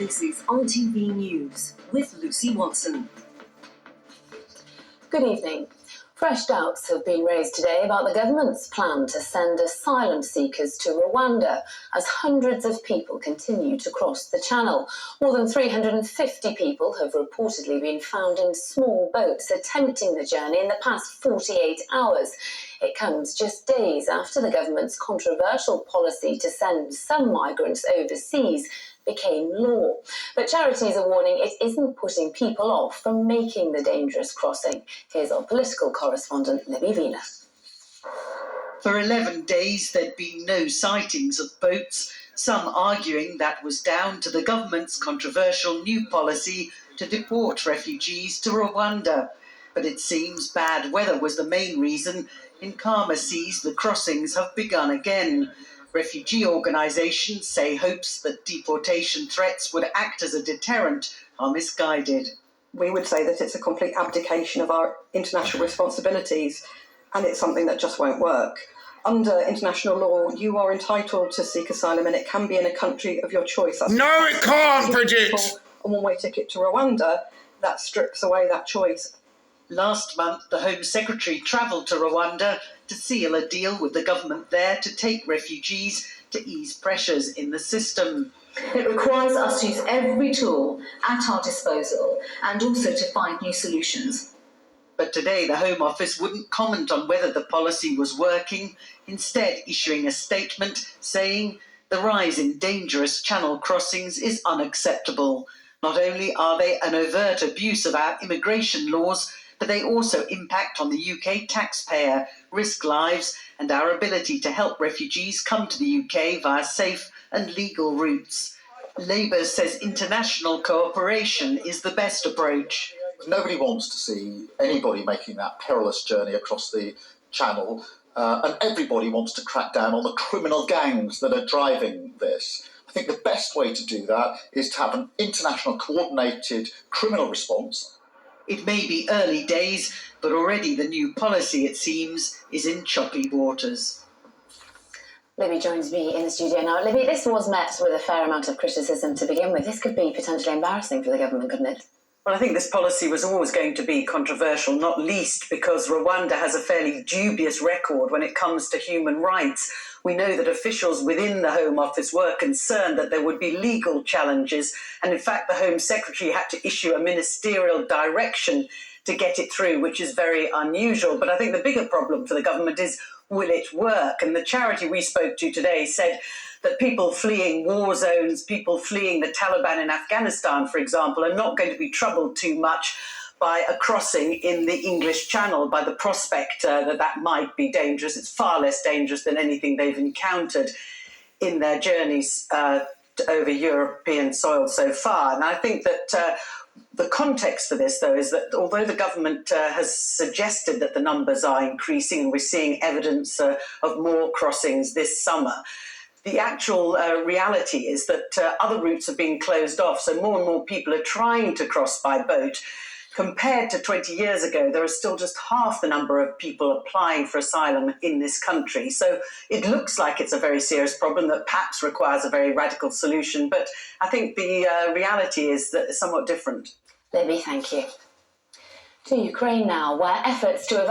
This is RTV News with Lucy Watson. Good evening. Fresh doubts have been raised today about the government's plan to send asylum seekers to Rwanda as hundreds of people continue to cross the channel. More than 350 people have reportedly been found in small boats attempting the journey in the past 48 hours. It comes just days after the government's controversial policy to send some migrants overseas became law. But charities are warning it isn't putting people off from making the dangerous crossing. Here's our political correspondent, Libby. For 11 days, there'd been no sightings of boats, some arguing that was down to the government's controversial new policy to deport refugees to Rwanda. But it seems bad weather was the main reason. In calmer seas, the crossings have begun again. Refugee organisations say hopes that deportation threats would act as a deterrent are misguided. We would say that it's a complete abdication of our international responsibilities, and it's something that just won't work. Under international law, you are entitled to seek asylum, and it can be in a country of your choice. No, it can't, Bridget! A one-way ticket to Rwanda, that strips away that choice. Last month, the Home Secretary travelled to Rwanda to seal a deal with the government there to take refugees to ease pressures in the system. It requires us to use every tool at our disposal and also to find new solutions. But today, the Home Office wouldn't comment on whether the policy was working, instead issuing a statement saying the rise in dangerous channel crossings is unacceptable. Not only are they an overt abuse of our immigration laws, but they also impact on the UK taxpayer, risk lives and our ability to help refugees come to the UK via safe and legal routes. Labour says international cooperation is the best approach. Nobody wants to see anybody making that perilous journey across the channel, and everybody wants to crack down on the criminal gangs that are driving this. I think the best way to do that is to have an international coordinated criminal response. It may be early days, but already the new policy, it seems, is in choppy waters. Libby joins me in the studio now. Libby, this was met with a fair amount of criticism to begin with. This could be potentially embarrassing for the government, couldn't it? Well, I think this policy was always going to be controversial, not least because Rwanda has a fairly dubious record when it comes to human rights. We know that officials within the Home Office were concerned that there would be legal challenges, and in fact the Home Secretary had to issue a ministerial direction to get it through, which is very unusual. But I think the bigger problem for the government is, will it work? And the charity we spoke to today said that people fleeing war zones, people fleeing the Taliban in Afghanistan, for example, are not going to be troubled too much by a crossing in the English Channel, by the prospect that might be dangerous. It's far less dangerous than anything they've encountered in their journeys over European soil so far. And I think that the context for this, though, is that although the government has suggested that the numbers are increasing and we're seeing evidence of more crossings this summer, the actual reality is that other routes are being closed off, so more and more people are trying to cross by boat. Compared to 20 years ago, there are still just half the number of people applying for asylum in this country. So it looks like it's a very serious problem that perhaps requires a very radical solution, but I think the reality is that it's somewhat different. Libby, thank you. To Ukraine now, where efforts to